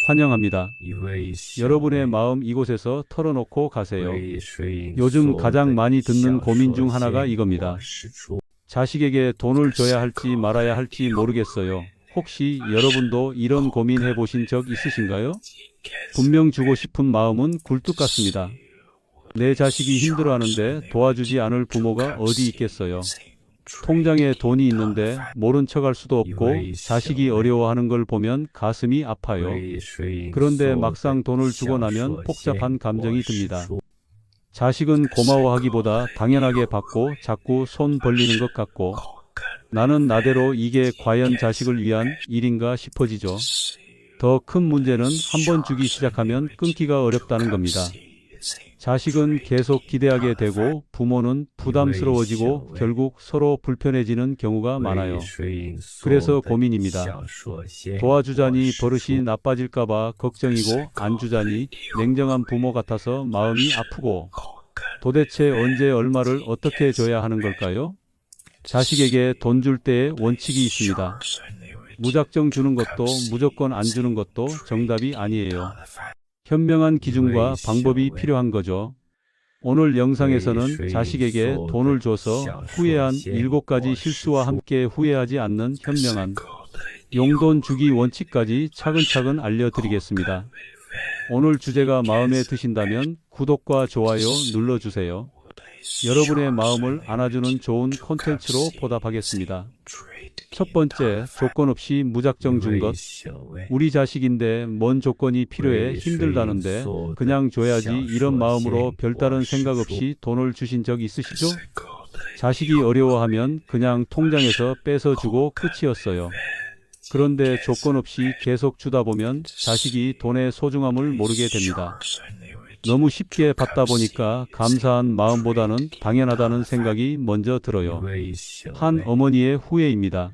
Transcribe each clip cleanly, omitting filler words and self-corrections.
환영합니다. 여러분의 마음 이곳에서 털어놓고 가세요. 요즘 가장 많이 듣는 고민 중 하나가 이겁니다. 자식에게 돈을 줘야 할지 말아야 할지 모르겠어요. 혹시 여러분도 이런 고민 해보신 적 있으신가요? 분명 주고 싶은 마음은 굴뚝 같습니다. 내 자식이 힘들어하는데 도와주지 않을 부모가 어디 있겠어요. 통장에 돈이 있는데 모른 척할 수도 없고 자식이 어려워하는 걸 보면 가슴이 아파요. 그런데 막상 돈을 주고 나면 복잡한 감정이 듭니다. 자식은 고마워하기보다 당연하게 받고 자꾸 손 벌리는 것 같고 나는 나대로 이게 과연 자식을 위한 일인가 싶어지죠. 더 큰 문제는 한 번 주기 시작하면 끊기가 어렵다는 겁니다. 자식은 계속 기대하게 되고 부모는 부담스러워지고 결국 서로 불편해지는 경우가 많아요. 그래서 고민입니다. 도와주자니 버릇이 나빠질까봐 걱정이고 안 주자니 냉정한 부모 같아서 마음이 아프고 도대체 언제 얼마를 어떻게 줘야 하는 걸까요? 자식에게 돈 줄 때의 원칙이 있습니다. 무작정 주는 것도 무조건 안 주는 것도 정답이 아니에요. 현명한 기준과 방법이 필요한 거죠. 오늘 영상에서는 자식에게 돈을 줘서 후회한 7가지 실수와 함께 후회하지 않는 현명한 용돈 주기 원칙까지 차근차근 알려드리겠습니다. 오늘 주제가 마음에 드신다면 구독과 좋아요 눌러주세요. 여러분의 마음을 안아주는 좋은 콘텐츠로 보답하겠습니다. 첫 번째, 조건 없이 무작정 준 것. 우리 자식인데 뭔 조건이 필요해 힘들다는데 그냥 줘야지 이런 마음으로 별다른 생각 없이 돈을 주신 적 있으시죠? 자식이 어려워하면 그냥 통장에서 빼서 주고 끝이었어요. 그런데 조건 없이 계속 주다 보면 자식이 돈의 소중함을 모르게 됩니다. 너무 쉽게 받다 보니까 감사한 마음보다는 당연하다는 생각이 먼저 들어요. 한 어머니의 후회입니다.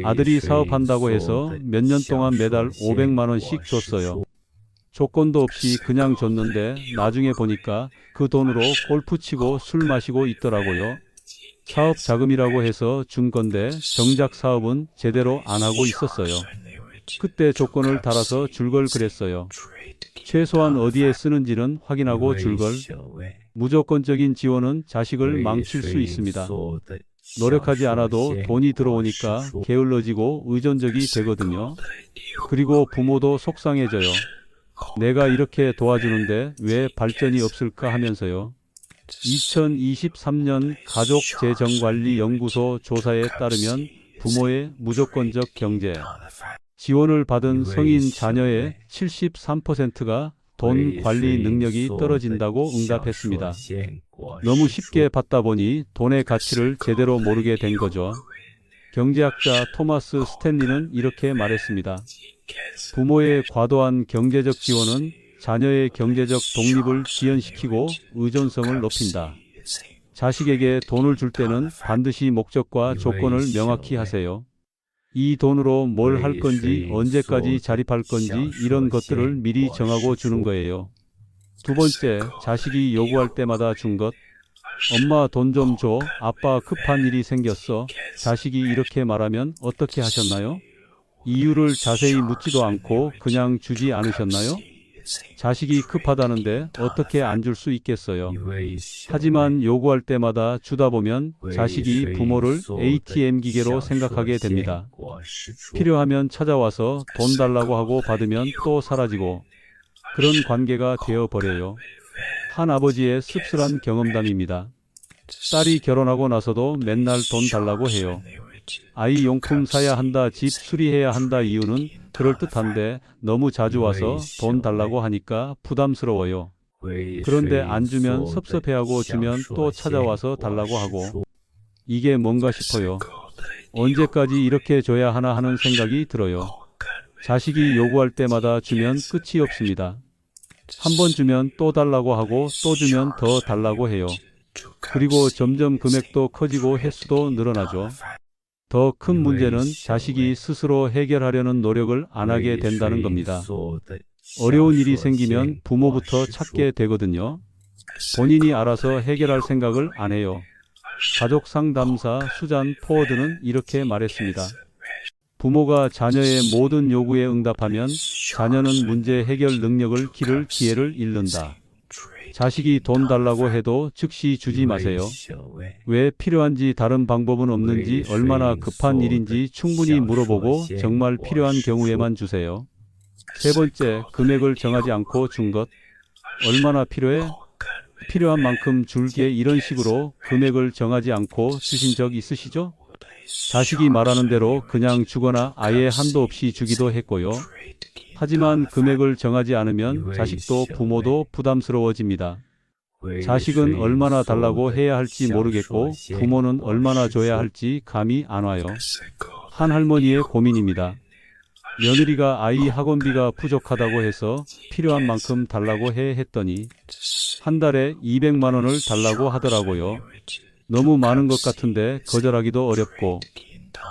아들이 사업한다고 해서 몇 년 동안 매달 500만 원씩 줬어요. 조건도 없이 그냥 줬는데 나중에 보니까 그 돈으로 골프 치고 술 마시고 있더라고요. 사업 자금이라고 해서 준 건데 정작 사업은 제대로 안 하고 있었어요. 그때 조건을 달아서 줄 걸 그랬어요. 최소한 어디에 쓰는지는 확인하고 줄 걸. 무조건적인 지원은 자식을 망칠 수 있습니다. 노력하지 않아도 돈이 들어오니까 게을러지고 의존적이 되거든요. 그리고 부모도 속상해져요. 내가 이렇게 도와주는데 왜 발전이 없을까 하면서요. 2023년 가족재정관리연구소 조사에 따르면 부모의 무조건적 경제 지원을 받은 성인 자녀의 73%가 돈 관리 능력이 떨어진다고 응답했습니다. 너무 쉽게 받다 보니 돈의 가치를 제대로 모르게 된 거죠. 경제학자 토마스 스탠리는 이렇게 말했습니다. 부모의 과도한 경제적 지원은 자녀의 경제적 독립을 지연시키고 의존성을 높인다. 자식에게 돈을 줄 때는 반드시 목적과 조건을 명확히 하세요. 이 돈으로 뭘 할 건지, 언제까지 자립할 건지 이런 것들을 미리 정하고 주는 거예요. 두 번째, 자식이 요구할 때마다 준 것. 엄마 돈 좀 줘. 아빠 급한 일이 생겼어. 자식이 이렇게 말하면 어떻게 하셨나요? 이유를 자세히 묻지도 않고 그냥 주지 않으셨나요? 자식이 급하다는데 어떻게 안 줄 수 있겠어요. 하지만 요구할 때마다 주다 보면 자식이 부모를 ATM 기계로 생각하게 됩니다. 필요하면 찾아와서 돈 달라고 하고 받으면 또 사라지고 그런 관계가 되어버려요. 한 아버지의 씁쓸한 경험담입니다. 딸이 결혼하고 나서도 맨날 돈 달라고 해요. 아이 용품 사야 한다, 집 수리해야 한다 이유는 그럴듯한데 너무 자주 와서 돈 달라고 하니까 부담스러워요. 그런데 안 주면 섭섭해하고 주면 또 찾아와서 달라고 하고 이게 뭔가 싶어요. 언제까지 이렇게 줘야 하나 하는 생각이 들어요. 자식이 요구할 때마다 주면 끝이 없습니다. 한 번 주면 또 달라고 하고 또 주면 더 달라고 해요. 그리고 점점 금액도 커지고 횟수도 늘어나죠. 더 큰 문제는 자식이 스스로 해결하려는 노력을 안 하게 된다는 겁니다. 어려운 일이 생기면 부모부터 찾게 되거든요. 본인이 알아서 해결할 생각을 안 해요. 가족 상담사 수잔 포워드는 이렇게 말했습니다. 부모가 자녀의 모든 요구에 응답하면 자녀는 문제 해결 능력을 기를 기회를 잃는다. 자식이 돈 달라고 해도 즉시 주지 마세요. 왜 필요한지 다른 방법은 없는지 얼마나 급한 일인지 충분히 물어보고 정말 필요한 경우에만 주세요. 세 번째, 금액을 정하지 않고 준 것. 얼마나 필요해? 필요한 만큼 줄게 이런 식으로 금액을 정하지 않고 주신 적 있으시죠? 자식이 말하는 대로 그냥 주거나 아예 한도 없이 주기도 했고요. 하지만 금액을 정하지 않으면 자식도 부모도 부담스러워집니다. 자식은 얼마나 달라고 해야 할지 모르겠고 부모는 얼마나 줘야 할지 감이 안 와요. 한 할머니의 고민입니다. 며느리가 아이 학원비가 부족하다고 해서 필요한 만큼 달라고 했더니 한 달에 200만 원을 달라고 하더라고요. 너무 많은 것 같은데 거절하기도 어렵고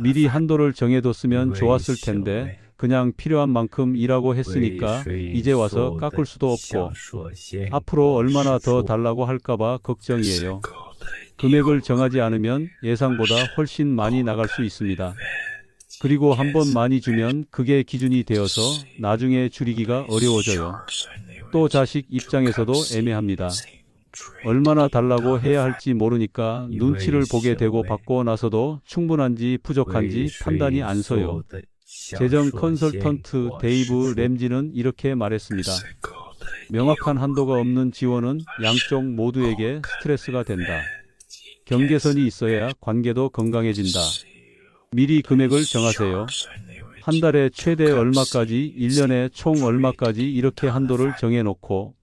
미리 한도를 정해뒀으면 좋았을 텐데 그냥 필요한 만큼 일하고 했으니까 이제 와서 깎을 수도 없고 앞으로 얼마나 더 달라고 할까봐 걱정이에요. 금액을 정하지 않으면 예상보다 훨씬 많이 나갈 수 있습니다. 그리고 한번 많이 주면 그게 기준이 되어서 나중에 줄이기가 어려워져요. 또 자식 입장에서도 애매합니다. 얼마나 달라고 해야 할지 모르니까 눈치를 보게 되고 받고 나서도 충분한지 부족한지 판단이 안 서요. 재정 컨설턴트 데이브 램지는 이렇게 말했습니다. 명확한 한도가 없는 지원은 양쪽 모두에게 스트레스가 된다. 경계선이 있어야 관계도 건강해진다. 미리 금액을 정하세요. 한 달에 최대 얼마까지, 1년에 총 얼마까지 이렇게 한도를 정해놓고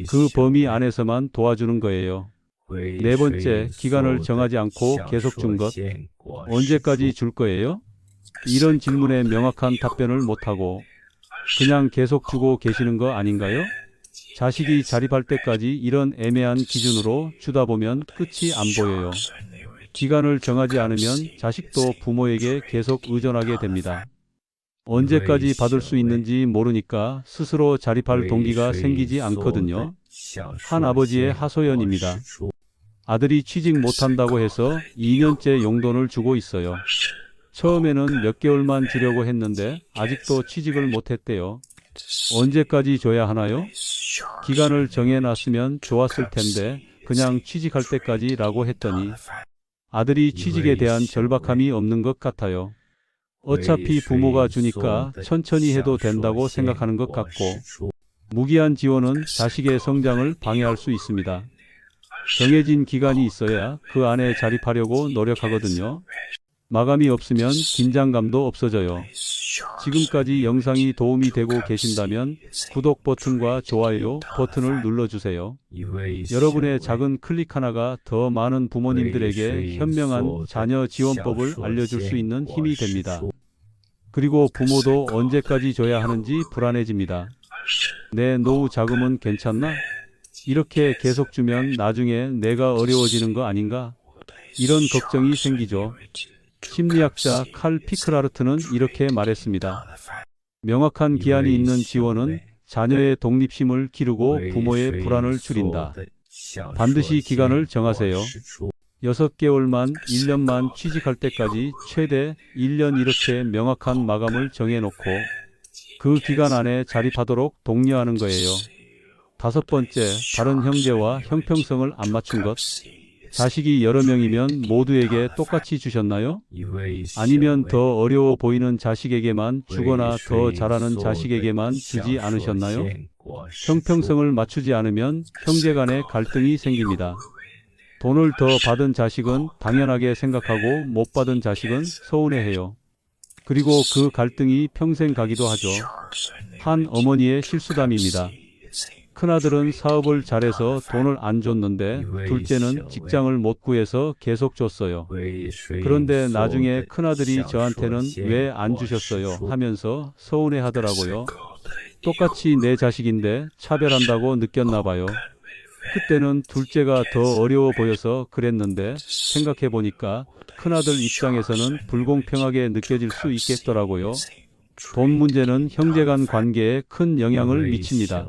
그 범위 안에서만 도와주는 거예요. 네 번째, 기간을 정하지 않고 계속 준 것. 언제까지 줄 거예요? 이런 질문에 명확한 답변을 못하고 그냥 계속 주고 계시는 거 아닌가요? 자식이 자립할 때까지 이런 애매한 기준으로 주다 보면 끝이 안 보여요. 기간을 정하지 않으면 자식도 부모에게 계속 의존하게 됩니다. 언제까지 받을 수 있는지 모르니까 스스로 자립할 동기가 생기지 않거든요. 한 아버지의 하소연입니다. 아들이 취직 못한다고 해서 2년째 용돈을 주고 있어요. 처음에는 몇 개월만 주려고 했는데 아직도 취직을 못했대요. 언제까지 줘야 하나요? 기간을 정해놨으면 좋았을 텐데 그냥 취직할 때까지 라고 했더니 아들이 취직에 대한 절박함이 없는 것 같아요. 어차피 부모가 주니까 천천히 해도 된다고 생각하는 것 같고 무기한 지원은 자식의 성장을 방해할 수 있습니다. 정해진 기간이 있어야 그 안에 자립하려고 노력하거든요. 마감이 없으면 긴장감도 없어져요. 지금까지 영상이 도움이 되고 계신다면 구독 버튼과 좋아요 버튼을 눌러주세요. 여러분의 작은 클릭 하나가 더 많은 부모님들에게 현명한 자녀 지원법을 알려줄 수 있는 힘이 됩니다. 그리고 부모도 언제까지 줘야 하는지 불안해집니다. 내 노후 자금은 괜찮나? 이렇게 계속 주면 나중에 내가 어려워지는 거 아닌가? 이런 걱정이 생기죠. 심리학자 칼 피크라르트는 이렇게 말했습니다. 명확한 기한이 있는 지원은 자녀의 독립심을 기르고 부모의 불안을 줄인다. 반드시 기간을 정하세요. 6개월만, 1년만 취직할 때까지 최대 1년 이렇게 명확한 마감을 정해놓고 그 기간 안에 자립하도록 독려하는 거예요. 5번째, 다른 형제와 형평성을 안 맞춘 것. 자식이 여러 명이면 모두에게 똑같이 주셨나요? 아니면 더 어려워 보이는 자식에게만 주거나 더 잘하는 자식에게만 주지 않으셨나요? 형평성을 맞추지 않으면 형제 간의 갈등이 생깁니다. 돈을 더 받은 자식은 당연하게 생각하고 못 받은 자식은 서운해해요. 그리고 그 갈등이 평생 가기도 하죠. 한 어머니의 실수담입니다. 큰아들은 사업을 잘해서 돈을 안 줬는데 둘째는 직장을 못 구해서 계속 줬어요. 그런데 나중에 큰아들이 저한테는 왜 안 주셨어요 하면서 서운해 하더라고요. 똑같이 내 자식인데 차별한다고 느꼈나 봐요. 그때는 둘째가 더 어려워 보여서 그랬는데 생각해 보니까 큰아들 입장에서는 불공평하게 느껴질 수 있겠더라고요. 돈 문제는 형제 간 관계에 큰 영향을 미칩니다.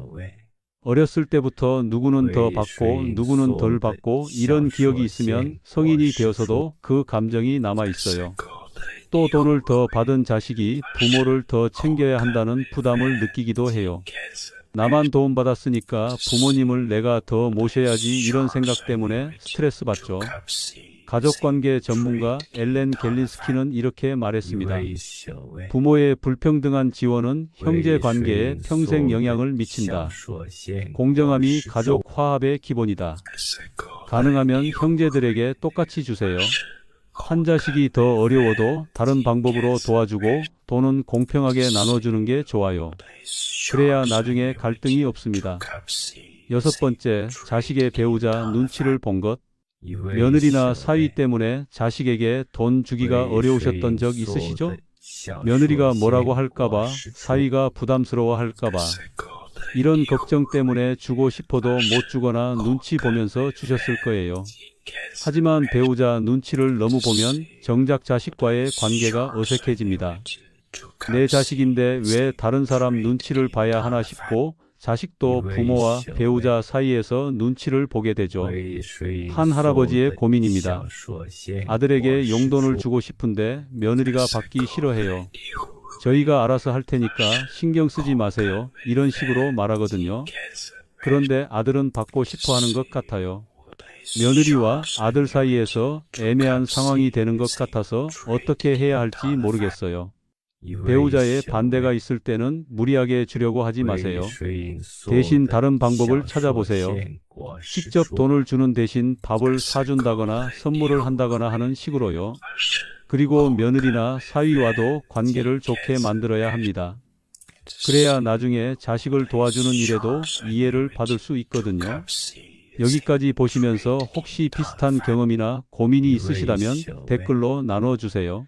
어렸을 때부터 누구는 더 받고 누구는 덜 받고 이런 기억이 있으면 성인이 되어서도 그 감정이 남아 있어요. 또 돈을 더 받은 자식이 부모를 더 챙겨야 한다는 부담을 느끼기도 해요. 나만 도움받았으니까 부모님을 내가 더 모셔야지 이런 생각 때문에 스트레스 받죠. 가족관계 전문가 엘렌 겔린스키는 이렇게 말했습니다. 부모의 불평등한 지원은 형제 관계에 평생 영향을 미친다. 공정함이 가족 화합의 기본이다. 가능하면 형제들에게 똑같이 주세요. 한 자식이 더 어려워도 다른 방법으로 도와주고 돈은 공평하게 나눠주는 게 좋아요. 그래야 나중에 갈등이 없습니다. 6번째, 자식의 배우자 눈치를 본 것. 며느리나 사위 때문에 자식에게 돈 주기가 어려우셨던 적 있으시죠? 며느리가 뭐라고 할까봐, 사위가 부담스러워 할까봐. 이런 걱정 때문에 주고 싶어도 못 주거나 눈치 보면서 주셨을 거예요. 하지만 배우자 눈치를 너무 보면 정작 자식과의 관계가 어색해집니다. 내 자식인데 왜 다른 사람 눈치를 봐야 하나 싶고 자식도 부모와 배우자 사이에서 눈치를 보게 되죠. 한 할아버지의 고민입니다. 아들에게 용돈을 주고 싶은데 며느리가 받기 싫어해요. 저희가 알아서 할 테니까 신경 쓰지 마세요. 이런 식으로 말하거든요. 그런데 아들은 받고 싶어 하는 것 같아요. 며느리와 아들 사이에서 애매한 상황이 되는 것 같아서 어떻게 해야 할지 모르겠어요. 배우자의 반대가 있을 때는 무리하게 주려고 하지 마세요. 대신 다른 방법을 찾아보세요. 직접 돈을 주는 대신 밥을 사준다거나 선물을 한다거나 하는 식으로요. 그리고 며느리나 사위와도 관계를 좋게 만들어야 합니다. 그래야 나중에 자식을 도와주는 일에도 이해를 받을 수 있거든요. 여기까지 보시면서 혹시 비슷한 경험이나 고민이 있으시다면 댓글로 나눠주세요.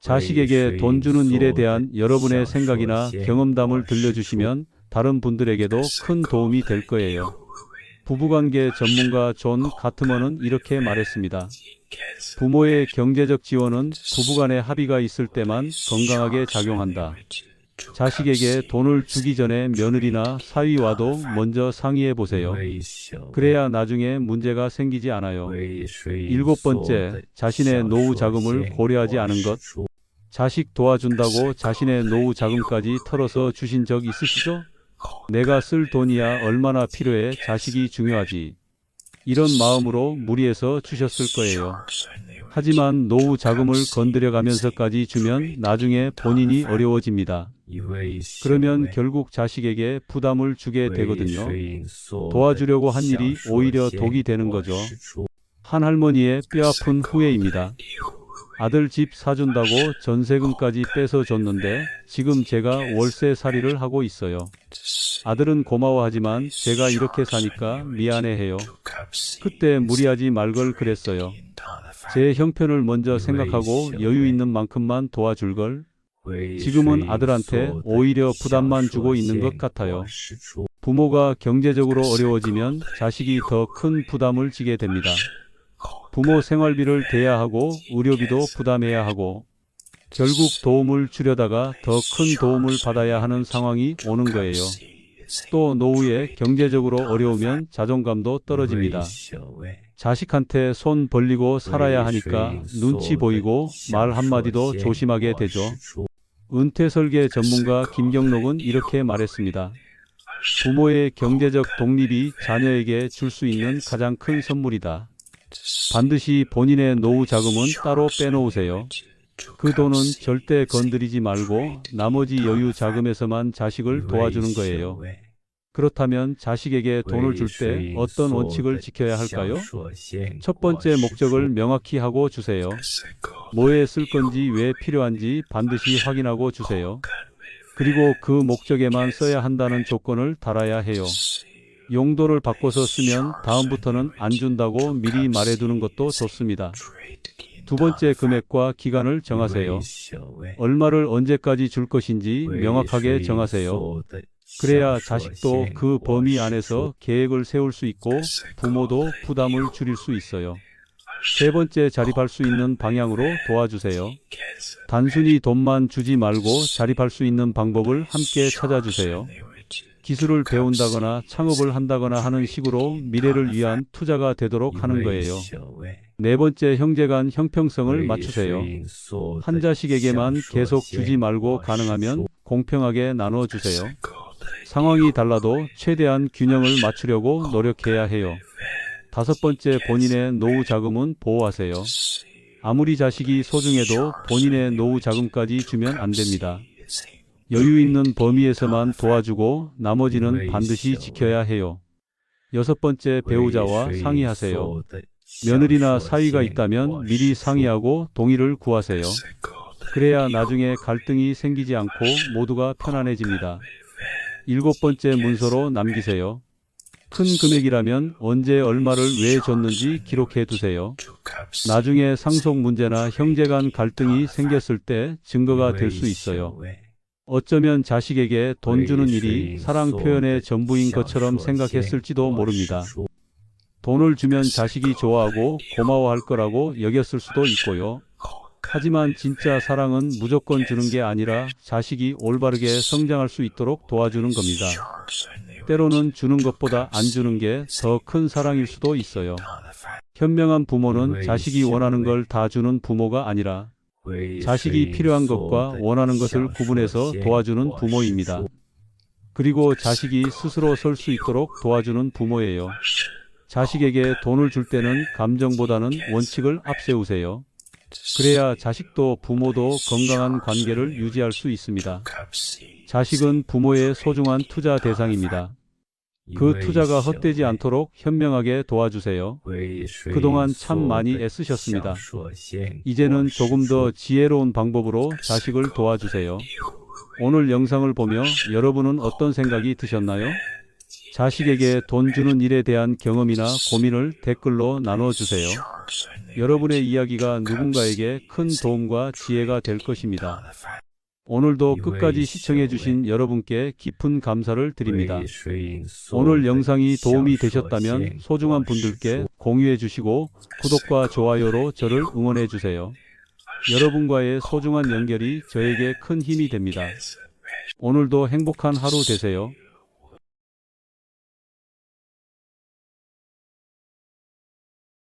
자식에게 돈 주는 일에 대한 여러분의 생각이나 경험담을 들려주시면 다른 분들에게도 큰 도움이 될 거예요. 부부관계 전문가 존 가트먼은 이렇게 말했습니다. 부모의 경제적 지원은 부부간의 합의가 있을 때만 건강하게 작용한다. 자식에게 돈을 주기 전에 며느리나 사위와도 먼저 상의해 보세요. 그래야 나중에 문제가 생기지 않아요. 7번째, 자신의 노후 자금을 고려하지 않은 것. 자식 도와준다고 자신의 노후 자금까지 털어서 주신 적 있으시죠? 내가 쓸 돈이야 얼마나 필요해, 자식이 중요하지. 이런 마음으로 무리해서 주셨을 거예요. 하지만 노후 자금을 건드려가면서까지 주면 나중에 본인이 어려워집니다. 그러면 결국 자식에게 부담을 주게 되거든요. 도와주려고 한 일이 오히려 독이 되는 거죠. 한 할머니의 뼈아픈 후회입니다. 아들 집 사준다고 전세금까지 빼서 줬는데 지금 제가 월세살이를 하고 있어요. 아들은 고마워하지만 제가 이렇게 사니까 미안해해요. 그때 무리하지 말 걸 그랬어요. 제 형편을 먼저 생각하고 여유 있는 만큼만 도와줄 걸. 지금은 아들한테 오히려 부담만 주고 있는 것 같아요. 부모가 경제적으로 어려워지면 자식이 더 큰 부담을 지게 됩니다. 부모 생활비를 대야 하고 의료비도 부담해야 하고 결국 도움을 주려다가 더 큰 도움을 받아야 하는 상황이 오는 거예요. 또 노후에 경제적으로 어려우면 자존감도 떨어집니다. 자식한테 손 벌리고 살아야 하니까 눈치 보이고 말 한마디도 조심하게 되죠. 은퇴 설계 전문가 김경록은 이렇게 말했습니다. 부모의 경제적 독립이 자녀에게 줄 수 있는 가장 큰 선물이다. 반드시 본인의 노후 자금은 따로 빼놓으세요. 그 돈은 절대 건드리지 말고 나머지 여유 자금에서만 자식을 도와주는 거예요. 그렇다면 자식에게 돈을 줄 때 어떤 원칙을 지켜야 할까요? 첫 번째, 목적을 명확히 하고 주세요. 뭐에 쓸 건지 왜 필요한지 반드시 확인하고 주세요. 그리고 그 목적에만 써야 한다는 조건을 달아야 해요. 용도를 바꿔서 쓰면 다음부터는 안 준다고 미리 말해두는 것도 좋습니다. 두 번째, 금액과 기간을 정하세요. 얼마를 언제까지 줄 것인지 명확하게 정하세요. 그래야 자식도 그 범위 안에서 계획을 세울 수 있고 부모도 부담을 줄일 수 있어요. 세 번째, 자립할 수 있는 방향으로 도와주세요. 단순히 돈만 주지 말고 자립할 수 있는 방법을 함께 찾아주세요. 기술을 배운다거나 창업을 한다거나 하는 식으로 미래를 위한 투자가 되도록 하는 거예요. 네 번째, 형제 간 형평성을 맞추세요. 한 자식에게만 계속 주지 말고 가능하면 공평하게 나눠주세요. 상황이 달라도 최대한 균형을 맞추려고 노력해야 해요. 다섯 번째, 본인의 노후 자금은 보호하세요. 아무리 자식이 소중해도 본인의 노후 자금까지 주면 안 됩니다. 여유 있는 범위에서만 도와주고 나머지는 반드시 지켜야 해요. 여섯 번째, 배우자와 상의하세요. 며느리나 사위가 있다면 미리 상의하고 동의를 구하세요. 그래야 나중에 갈등이 생기지 않고 모두가 편안해집니다. 일곱 번째, 문서로 남기세요. 큰 금액이라면 언제 얼마를 왜 줬는지 기록해 두세요. 나중에 상속 문제나 형제 간 갈등이 생겼을 때 증거가 될 수 있어요. 어쩌면 자식에게 돈 주는 일이 사랑 표현의 전부인 것처럼 생각했을지도 모릅니다. 돈을 주면 자식이 좋아하고 고마워할 거라고 여겼을 수도 있고요. 하지만 진짜 사랑은 무조건 주는 게 아니라 자식이 올바르게 성장할 수 있도록 도와주는 겁니다. 때로는 주는 것보다 안 주는 게 더 큰 사랑일 수도 있어요. 현명한 부모는 자식이 원하는 걸 다 주는 부모가 아니라 자식이 필요한 것과 원하는 것을 구분해서 도와주는 부모입니다. 그리고 자식이 스스로 설 수 있도록 도와주는 부모예요. 자식에게 돈을 줄 때는 감정보다는 원칙을 앞세우세요. 그래야 자식도 부모도 건강한 관계를 유지할 수 있습니다. 자식은 부모의 소중한 투자 대상입니다. 그 투자가 헛되지 않도록 현명하게 도와주세요. 그동안 참 많이 애쓰셨습니다. 이제는 조금 더 지혜로운 방법으로 자식을 도와주세요. 오늘 영상을 보며 여러분은 어떤 생각이 드셨나요? 자식에게 돈 주는 일에 대한 경험이나 고민을 댓글로 나눠주세요. 여러분의 이야기가 누군가에게 큰 도움과 지혜가 될 것입니다. 오늘도 끝까지 시청해주신 여러분께 깊은 감사를 드립니다. 오늘 영상이 도움이 되셨다면 소중한 분들께 공유해주시고 구독과 좋아요로 저를 응원해주세요. 여러분과의 소중한 연결이 저에게 큰 힘이 됩니다. 오늘도 행복한 하루 되세요.